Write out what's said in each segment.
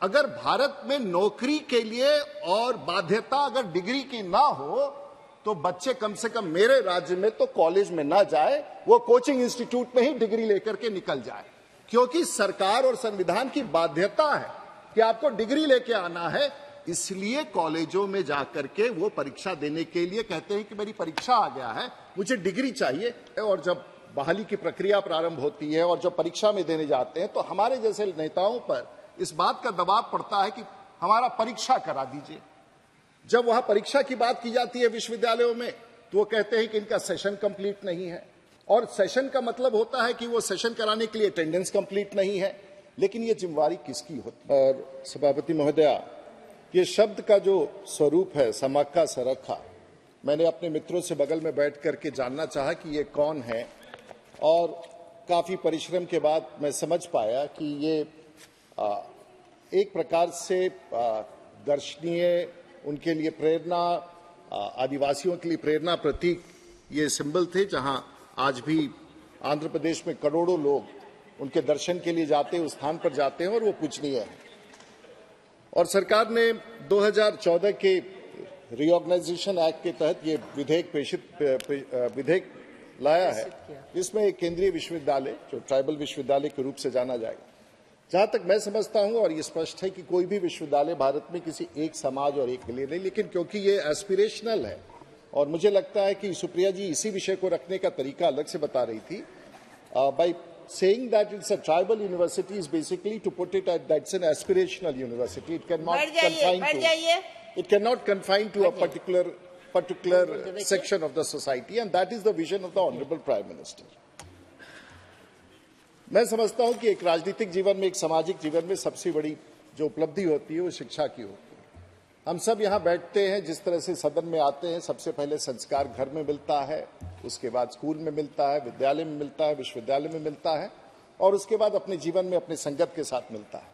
अगर भारत में नौकरी के लिए और बाध्यता अगर डिग्री की ना हो तो बच्चे कम से कम मेरे राज्य में तो कॉलेज में ना जाए, वो कोचिंग इंस्टीट्यूट में ही डिग्री लेकर के निकल जाए, क्योंकि सरकार और संविधान की बाध्यता है कि आपको डिग्री लेके आना है। इसलिए कॉलेजों में जाकर के वो परीक्षा देने के लिए कहते हैं कि मेरी परीक्षा आ गया है, मुझे डिग्री चाहिए। और जब बहाली की प्रक्रिया प्रारंभ होती है और जब परीक्षा में देने जाते हैं तो हमारे जैसे नेताओं पर इस बात का दबाव पड़ता है कि हमारा परीक्षा करा दीजिए। जब वहां परीक्षा की बात की जाती है विश्वविद्यालयों में तो वो कहते हैं कि इनका सेशन कंप्लीट नहीं है, और सेशन का मतलब होता है कि वो सेशन कराने के लिए अटेंडेंस कंप्लीट नहीं है। लेकिन ये जिम्मेवारी किसकी होती है? और सभापति महोदया, ये शब्द का जो स्वरूप है समाक्का सरखा, मैंने अपने मित्रों से बगल में बैठ करके जानना चाहा कि ये कौन है, और काफी परिश्रम के बाद मैं समझ पाया कि ये एक प्रकार से दर्शनीय, उनके लिए प्रेरणा, आदिवासियों के लिए प्रेरणा प्रतीक ये सिंबल थे। जहां आज भी आंध्र प्रदेश में करोड़ों लोग उनके दर्शन के लिए जाते हैं, उस स्थान पर जाते हैं और वो पूजनीय है। और सरकार ने 2014 के रीऑर्गेनाइजेशन एक्ट के तहत ये विधेयक लाया है, जिसमें एक केंद्रीय विश्वविद्यालय जो ट्राइबल विश्वविद्यालय के रूप से जाना जाएगा। जहां तक मैं समझता हूं, और ये स्पष्ट है कि कोई भी विश्वविद्यालय भारत में किसी एक समाज और एक के लिए नहीं, लेकिन क्योंकि ये एस्पिरेशनल है और मुझे लगता है कि सुप्रिया जी इसी विषय को रखने का तरीका अलग से बता रही थी, bye saying that it's a tribal university is basically to put it at that's an aspirational university. It cannot confine to a particular section of the society, and that is the vision of the Honorable Prime Minister. मैं समझता हूं कि एक राजनीतिक जीवन में, एक सामाजिक जीवन में सबसे बड़ी जो उपलब्धि होती है वो शिक्षा की होती है। हम सब यहाँ बैठते हैं, जिस तरह से सदन में आते हैं, सबसे पहले संस्कार घर में मिलता है, उसके बाद स्कूल में मिलता है, विद्यालय में मिलता है, विश्वविद्यालय में मिलता है, और उसके बाद अपने जीवन में अपने संगत के साथ मिलता है।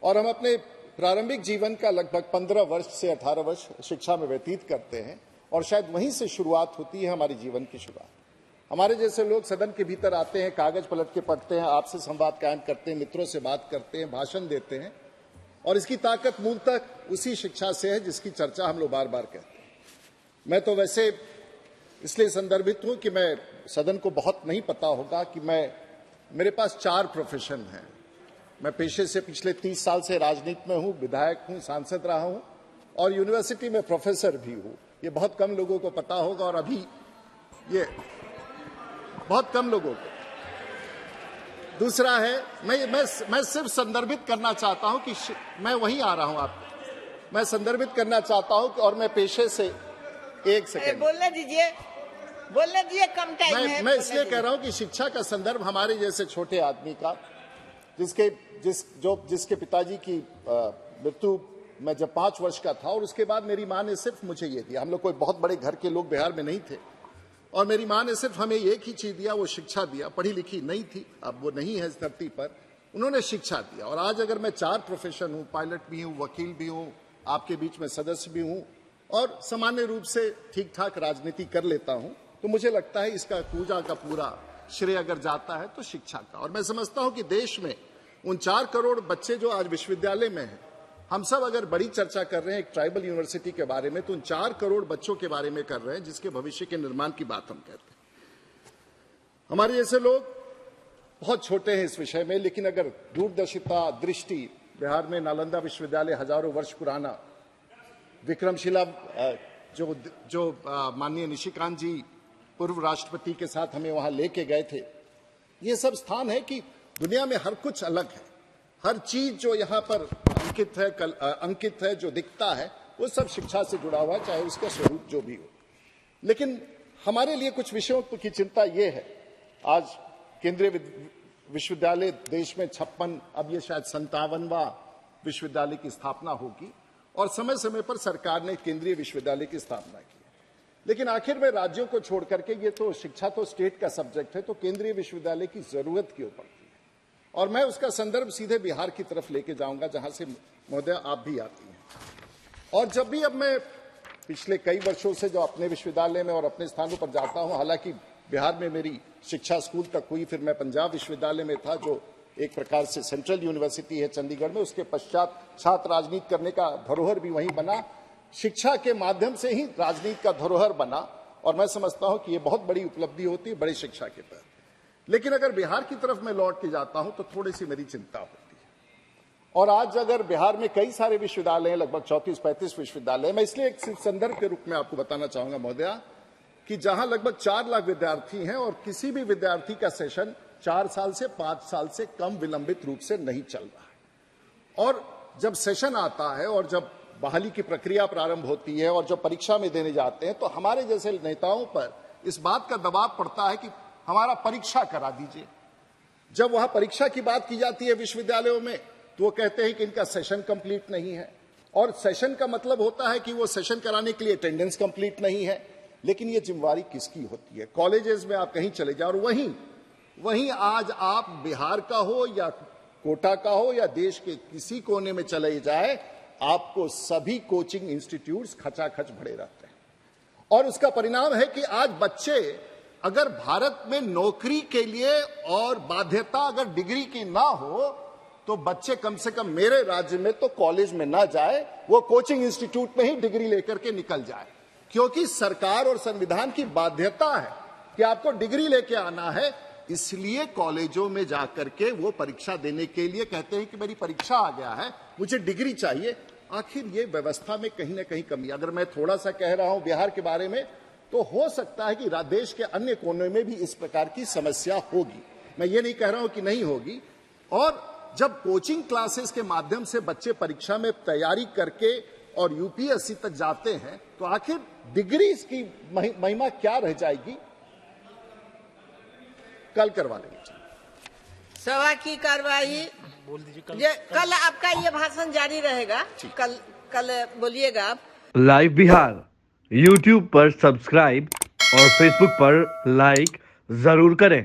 और हम अपने प्रारंभिक जीवन का लगभग 15 वर्ष से 18 वर्ष शिक्षा में व्यतीत करते हैं, और शायद वहीं से शुरुआत होती है हमारे जीवन की शुरुआत। हमारे जैसे लोग सदन के भीतर आते हैं, कागज पलट के पढ़ते हैं, आपसे संवाद कायम करते हैं, मित्रों से बात करते हैं, भाषण देते हैं, और इसकी ताकत मूलतः उसी शिक्षा से है जिसकी चर्चा हम लोग बार बार कहते हैं। मैं तो वैसे इसलिए संदर्भित हूं कि मैं सदन को बहुत नहीं पता होगा कि मेरे पास 4 प्रोफेशन हैं। मैं पेशे से पिछले 30 साल से राजनीति में हूं, विधायक हूं, सांसद रहा हूं, और यूनिवर्सिटी में प्रोफेसर भी हूं। ये बहुत कम लोगों को पता होगा, और अभी ये बहुत कम लोगों को। दूसरा है, मैं सिर्फ संदर्भित करना चाहता हूं कि मैं वहीं आ रहा हूं आपको, मैं संदर्भित करना चाहता हूं, और मैं पेशे से एक सेकंड बोलने दीजिए, कम टाइम है। मैं इसलिए कह रहा हूं कि शिक्षा का संदर्भ हमारे जैसे छोटे आदमी का, जिसके पिताजी की मृत्यु मैं जब 5 वर्ष का था, और उसके बाद मेरी मां ने सिर्फ मुझे ये दिया। हम लोग कोई बहुत बड़े घर के लोग बिहार में नहीं थे, और मेरी मां ने सिर्फ हमें एक ही चीज दिया, वो शिक्षा दिया। पढ़ी लिखी नहीं थी, अब वो नहीं है इस धरती पर, उन्होंने शिक्षा दिया। और आज अगर मैं 4 प्रोफेशन हूं, पायलट भी हूं, वकील भी हूं, आपके बीच में सदस्य भी हूं, और सामान्य रूप से ठीक ठाक राजनीति कर लेता हूं, तो मुझे लगता है इसका पूजा का पूरा श्रेय अगर जाता है तो शिक्षा का। और मैं समझता हूं कि देश में उन 4 करोड़ बच्चे जो आज विश्वविद्यालय में हैं, हम सब अगर बड़ी चर्चा कर रहे हैं एक ट्राइबल यूनिवर्सिटी के बारे में, तो उन 4 करोड़ बच्चों के बारे में कर रहे हैं जिसके भविष्य के निर्माण की बात हम कहते हैं। हमारे जैसे लोग बहुत छोटे हैं इस विषय में, लेकिन अगर दूरदर्शिता, दृष्टि, बिहार में नालंदा विश्वविद्यालय हजारों वर्ष पुराना, विक्रमशिला जो माननीय निशिकांत जी पूर्व राष्ट्रपति के साथ हमें वहां लेके गए थे, ये सब स्थान है कि दुनिया में हर कुछ अलग है। हर चीज जो यहाँ पर अंकित है, जो दिखता है, वो सब शिक्षा से जुड़ा हुआ है, चाहे उसका स्वरूप जो भी हो। लेकिन हमारे लिए कुछ विषयों की चिंता ये है, आज केंद्रीय विश्वविद्यालय देश में 56, अब ये शायद 57वां विश्वविद्यालय की स्थापना होगी, और समय समय पर सरकार ने केंद्रीय विश्वविद्यालय की स्थापना की। लेकिन आखिर में राज्यों को छोड़ करके, ये तो शिक्षा तो स्टेट का सब्जेक्ट है, तो केंद्रीय विश्वविद्यालय की जरूरत क्यों पड़ती है? और मैं उसका संदर्भ सीधे बिहार की तरफ लेके जाऊंगा, जहां से महोदय आप भी आती हैं। और जब भी अब मैं पिछले कई वर्षों से जो अपने विश्वविद्यालय में और अपने स्थानों पर जाता हूं, हालांकि बिहार में मेरी शिक्षा स्कूल तक हुई, फिर मैं पंजाब विश्वविद्यालय में था जो एक प्रकार से सेंट्रल यूनिवर्सिटी है चंडीगढ़ में, उसके पश्चात छात्र राजनीति करने का धरोहर भी वहीं बना, शिक्षा के माध्यम से ही राजनीति का धरोहर बना, और मैं समझता हूं कि ये बहुत बड़ी उपलब्धि होती है बड़ी शिक्षा के तहत। लेकिन अगर बिहार की तरफ मैं लौट के जाता हूं तो थोड़ी सी मेरी चिंता होती है। और आज अगर बिहार में कई सारे विश्वविद्यालय हैं, लगभग 34-35 विश्वविद्यालय, मैं इसलिए एक संदर्भ के रूप में आपको बताना चाहूंगा महोदया कि जहां लगभग 4 लाख विद्यार्थी हैं और किसी भी विद्यार्थी का सेशन 4 साल से 5 साल से कम विलंबित रूप से नहीं चल रहा है। और जब सेशन आता है और जब बहाली की प्रक्रिया प्रारंभ होती है और जब परीक्षा में देने जाते हैं तो हमारे जैसे नेताओं पर इस बात का दबाव पड़ता है कि हमारा परीक्षा करा दीजिए। जब वहां परीक्षा की बात की जाती है विश्वविद्यालयों में तो वो कहते हैं कि इनका सेशन कंप्लीट नहीं है, और सेशन का मतलब होता है कि वो सेशन कराने के लिए अटेंडेंस कंप्लीट नहीं है। लेकिन ये जिम्मेवारी किसकी होती है? कॉलेजेस में आप कहीं चले जाओ और वहीं आज आप बिहार का हो या कोटा का हो या देश के किसी कोने में चले जाए, आपको सभी कोचिंग इंस्टीट्यूट्स खचाखच भरे रहते हैं। और उसका परिणाम है कि आज बच्चे अगर भारत में नौकरी के लिए और बाध्यता अगर डिग्री की ना हो तो बच्चे कम से कम मेरे राज्य में तो कॉलेज में ना जाए, वो कोचिंग इंस्टीट्यूट में ही डिग्री लेकर के निकल जाए, क्योंकि सरकार और संविधान की बाध्यता है कि आपको डिग्री लेके आना है। इसलिए कॉलेजों में जाकर के वो परीक्षा देने के लिए कहते हैं कि मेरी परीक्षा आ गया है, मुझे डिग्री चाहिए। आखिर ये व्यवस्था में कहीं ना कहीं कमी। अगर मैं थोड़ा सा कह रहा हूं बिहार के बारे में तो हो सकता है कि देश के अन्य कोनों में भी इस प्रकार की समस्या होगी, मैं ये नहीं कह रहा हूं कि नहीं होगी। और जब कोचिंग क्लासेस के माध्यम से बच्चे परीक्षा में तैयारी करके और यूपीएससी तक जाते हैं तो आखिर डिग्री की महिमा क्या रह जाएगी? कल करवा लेंगे सभा की कार्यवाही बोल दीजिए। कल आपका ये भाषण जारी रहेगा, कल बोलिएगा आप। लाइव बिहार यूट्यूब पर सब्सक्राइब और फेसबुक पर लाइक जरूर करें।